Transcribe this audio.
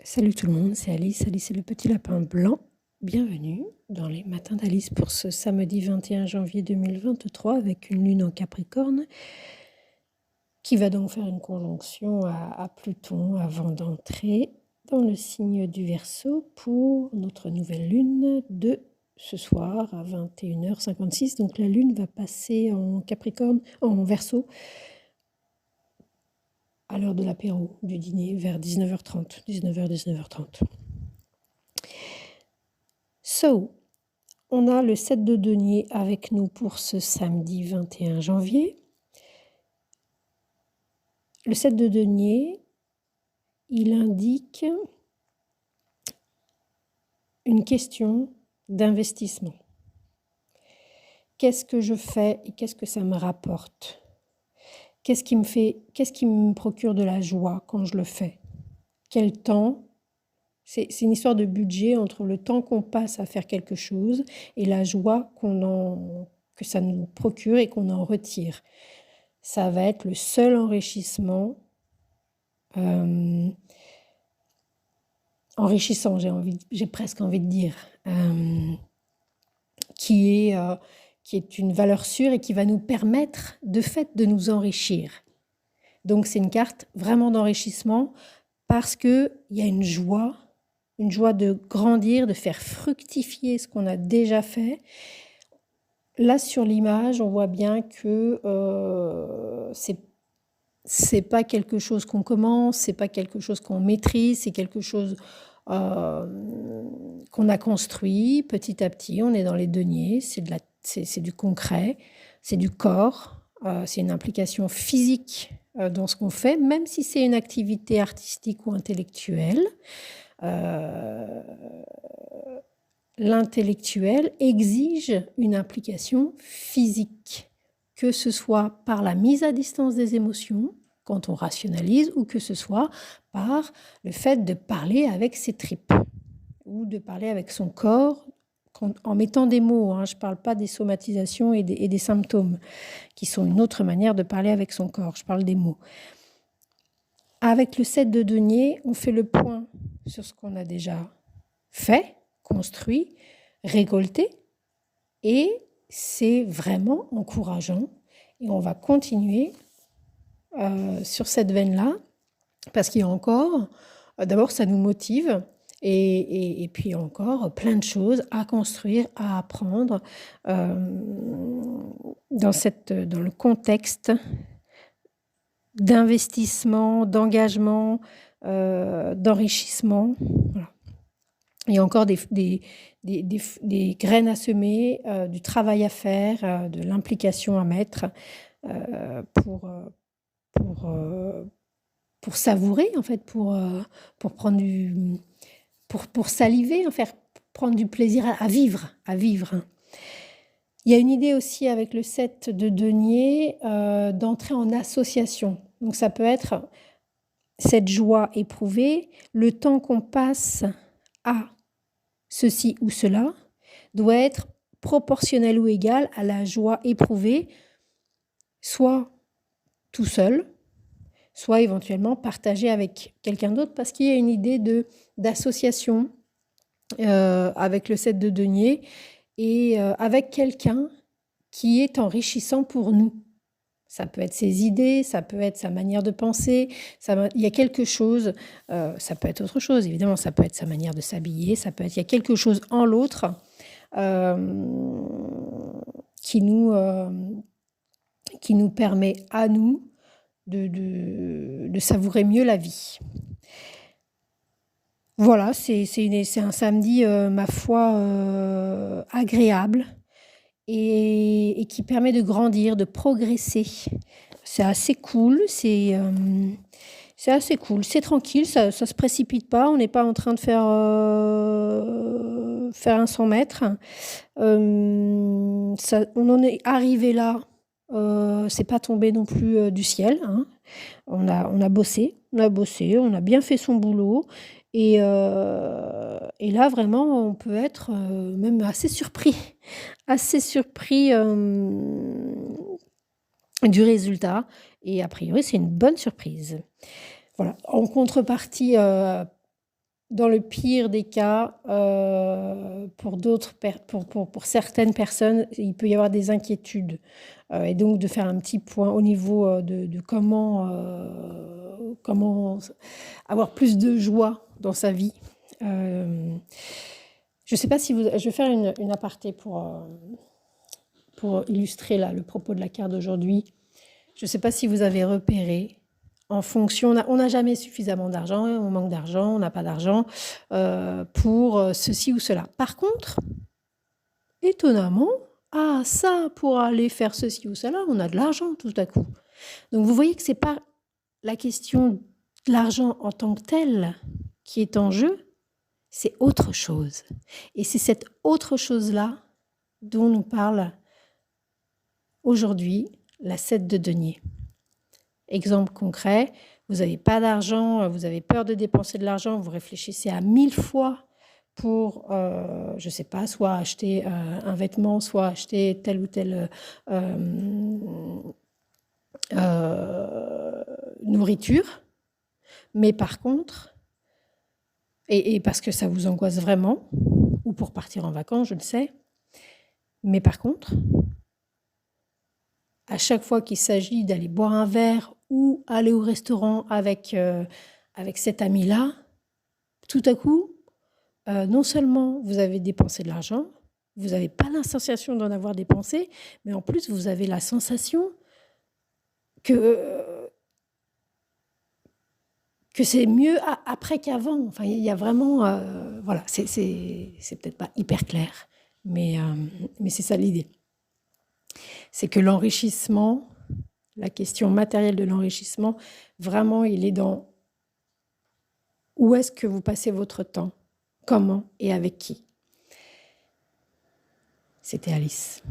Salut tout le monde, c'est Alice. Alice est le petit lapin blanc. Bienvenue dans les matins d'Alice pour ce samedi 21 janvier 2023 avec une lune en Capricorne qui va donc faire une conjonction à Pluton avant d'entrer dans le signe du Verseau pour notre nouvelle lune de ce soir à 21h56. Donc la lune va passer en Capricorne, en Verseau à l'heure de l'apéro, du dîner, vers 19h30, 19h. So, on a le 7 de denier avec nous pour ce samedi 21 janvier. Le 7 de denier, il indique une question d'investissement. Qu'est-ce que je fais et qu'est-ce que ça me rapporte? Qu'est-ce qui me procure de la joie quand je le fais? Quel temps? C'est une histoire de budget entre le temps qu'on passe à faire quelque chose et la joie que ça nous procure et qu'on en retire. Ça va être le seul enrichissement enrichissant, j'ai presque envie de dire, qui est une valeur sûre et qui va nous permettre de fait de nous enrichir. Donc c'est une carte vraiment d'enrichissement parce qu'il y a une joie de grandir, de faire fructifier ce qu'on a déjà fait. Là, sur l'image, on voit bien que c'est pas quelque chose qu'on commence, c'est pas quelque chose qu'on maîtrise, c'est quelque chose qu'on a construit petit à petit. On est dans les deniers, c'est du concret, c'est du corps, c'est une implication physique dans ce qu'on fait, même si c'est une activité artistique ou intellectuelle. L'intellectuel exige une implication physique, que ce soit par la mise à distance des émotions, quand on rationalise, ou que ce soit par le fait de parler avec ses tripes, ou de parler avec son corps, en mettant des mots. Je ne parle pas des somatisations et des symptômes, qui sont une autre manière de parler avec son corps. Je parle des mots. Avec le 7 de denier, on fait le point sur ce qu'on a déjà fait, construit, récolté, et c'est vraiment encourageant. Et on va continuer sur cette veine-là, parce qu'il y a encore, d'abord ça nous motive, et puis encore plein de choses à construire, à apprendre dans le contexte d'investissement, d'engagement, d'enrichissement. Voilà. Il y a encore des graines à semer, du travail à faire, de l'implication à mettre pour savourer, en fait, pour prendre pour saliver, en fait, prendre du plaisir à vivre. Il y a une idée aussi avec le 7 de denier d'entrer en association. Donc ça peut être cette joie éprouvée, le temps qu'on passe à ceci ou cela doit être proportionnel ou égal à la joie éprouvée, soit tout seul, soit éventuellement partagé avec quelqu'un d'autre, parce qu'il y a une idée d'association avec le 7 de denier et avec quelqu'un qui est enrichissant pour nous. Ça peut être ses idées, ça peut être sa manière de penser, il y a quelque chose, ça peut être autre chose, évidemment, ça peut être sa manière de s'habiller, il y a quelque chose en l'autre qui nous permet à nous de savourer mieux la vie. Voilà, c'est un samedi, ma foi, agréable. Et qui permet de grandir, de progresser. C'est assez cool, c'est assez cool, c'est tranquille, ça se précipite pas, on n'est pas en train de faire un 100 mètres. On en est arrivé là, c'est pas tombé non plus du ciel. On a bossé, on a bien fait son boulot. Et là, vraiment, on peut être même assez surpris du résultat. Et a priori, c'est une bonne surprise. Voilà. En contrepartie, dans le pire des cas, pour certaines personnes, il peut y avoir des inquiétudes. Et donc de faire un petit point au niveau de comment avoir plus de joie dans sa vie. Je ne sais pas si vous... Je vais faire une aparté pour illustrer là, le propos de la carte d'aujourd'hui. Je ne sais pas si vous avez repéré, en fonction, on n'a jamais suffisamment d'argent, on manque d'argent, on n'a pas d'argent pour ceci ou cela. Par contre, étonnamment, ah ça, pour aller faire ceci ou cela, on a de l'argent tout à coup. Donc vous voyez que ce n'est pas la question de l'argent en tant que tel qui est en jeu, c'est autre chose. Et c'est cette autre chose-là dont nous parle aujourd'hui la 7 de denier. Exemple concret, vous n'avez pas d'argent, vous avez peur de dépenser de l'argent, vous réfléchissez à 1000 fois pour, je ne sais pas, soit acheter un vêtement, soit acheter telle ou telle nourriture. Mais par contre, et parce que ça vous angoisse vraiment, ou pour partir en vacances, je le sais, mais par contre, à chaque fois qu'il s'agit d'aller boire un verre ou aller au restaurant avec cet ami-là, tout à coup, non seulement vous avez dépensé de l'argent, vous n'avez pas la sensation d'en avoir dépensé, mais en plus, vous avez la sensation que c'est mieux après qu'avant. Enfin, il y a vraiment... voilà, c'est peut-être pas hyper clair, mais c'est ça l'idée. C'est que l'enrichissement, la question matérielle de l'enrichissement, vraiment, il est dans où est-ce que vous passez votre temps, comment et avec qui. C'était Alice.